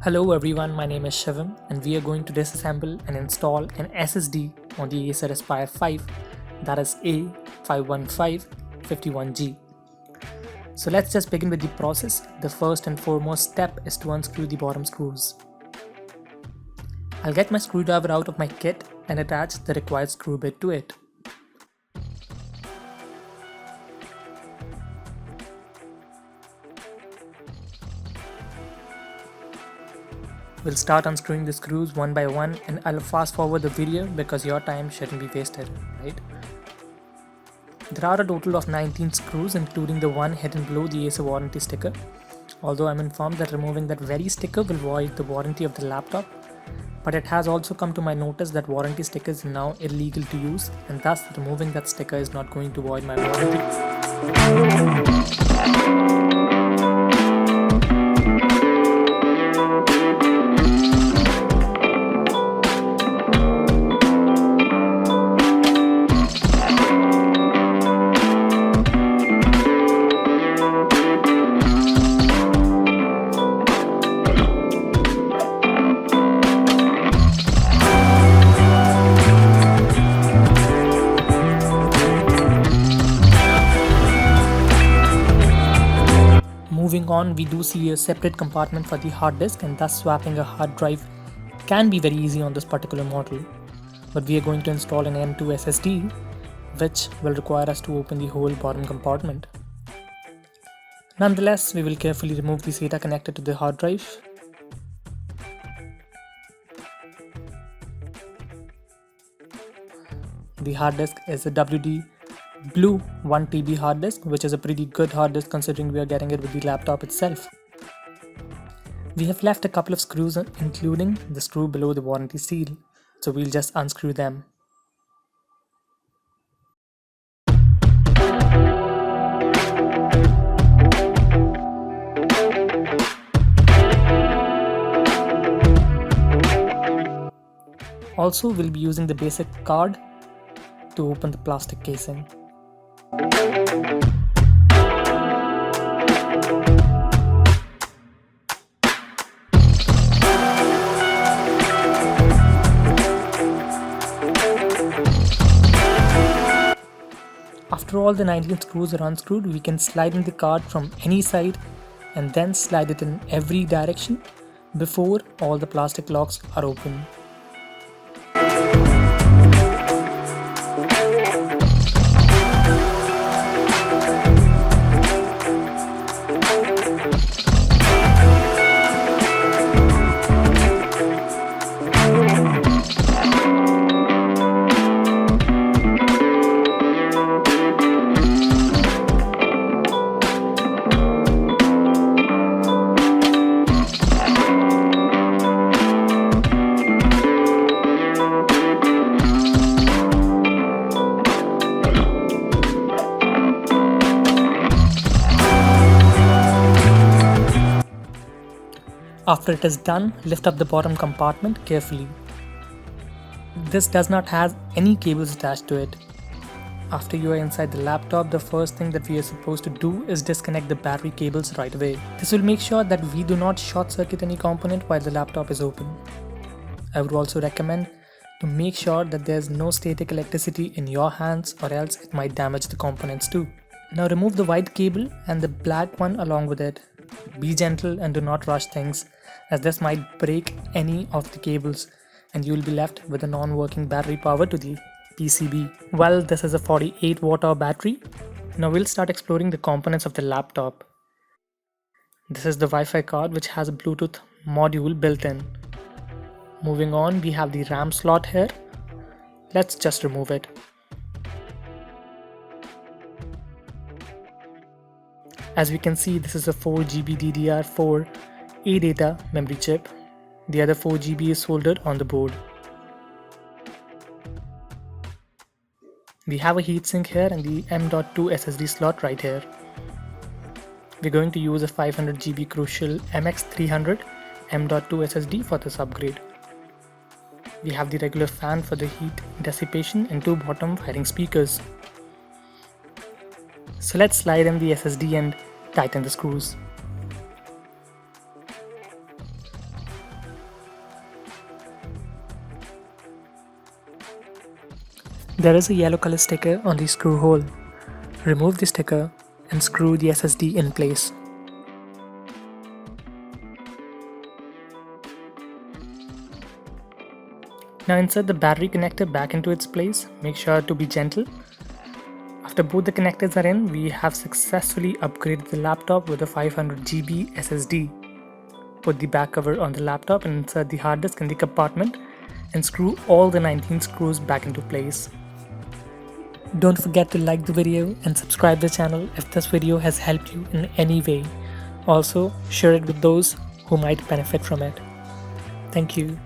Hello everyone, my name is Shivam and we are going to disassemble and install an SSD on the Acer Aspire 5, that is A515-51G. So let's just begin with the process. The first and foremost step is to unscrew the bottom screws. I'll get my screwdriver out of my kit and attach the required screw bit to it. We'll start unscrewing the screws one by one, and I'll fast forward the video because your time shouldn't be wasted, right? There are a total of 19 screws, including the one hidden below the Acer warranty sticker. Although I'm informed that removing that very sticker will void the warranty of the laptop, but it has also come to my notice that warranty stickers are now illegal to use, and thus removing that sticker is not going to void my warranty. Moving on, we do see a separate compartment for the hard disk, and thus swapping a hard drive can be very easy on this particular model. But we are going to install an M.2 SSD, which will require us to open the whole bottom compartment. Nonetheless, we will carefully remove the SATA connector to the hard drive. The hard disk is a WD Blue 1TB hard disk, which is a pretty good hard disk considering we are getting it with the laptop itself. We have left a couple of screws, including the screw below the warranty seal, so we'll just unscrew them. Also, we'll be using the basic card to open the plastic casing. After all the 19 screws are unscrewed, we can slide in the card from any side and then slide it in every direction before all the plastic locks are open. After it is done, lift up the bottom compartment carefully. This does not have any cables attached to it. After you are inside the laptop, the first thing that we are supposed to do is disconnect the battery cables right away. This will make sure that we do not short circuit any component while the laptop is open. I would also recommend to make sure that there is no static electricity in your hands, or else it might damage the components too. Now remove the white cable and the black one along with it. Be gentle and do not rush things, as this might break any of the cables and you will be left with a non-working battery power to the PCB. Well, this is a 48 watt-hour battery. Now we'll start exploring the components of the laptop. This is the Wi-Fi card, which has a Bluetooth module built in. Moving on, we have the RAM slot here. Let's just remove it. As we can see, this is a 4GB DDR4 ADATA memory chip. The other 4GB is soldered on the board. We have a heatsink here and the M.2 SSD slot right here. We're going to use a 500GB Crucial MX300 M.2 SSD for this upgrade. We have the regular fan for the heat dissipation and two bottom firing speakers. So let's slide in the SSD and tighten the screws. There is a yellow color sticker on the screw hole. Remove the sticker and screw the SSD in place. Now insert the battery connector back into its place. Make sure to be gentle. After both the connectors are in, we have successfully upgraded the laptop with a 500 GB SSD. Put the back cover on the laptop and insert the hard disk in the compartment and screw all the 19 screws back into place. Don't forget to like the video and subscribe the channel if this video has helped you in any way. Also, share it with those who might benefit from it. Thank you.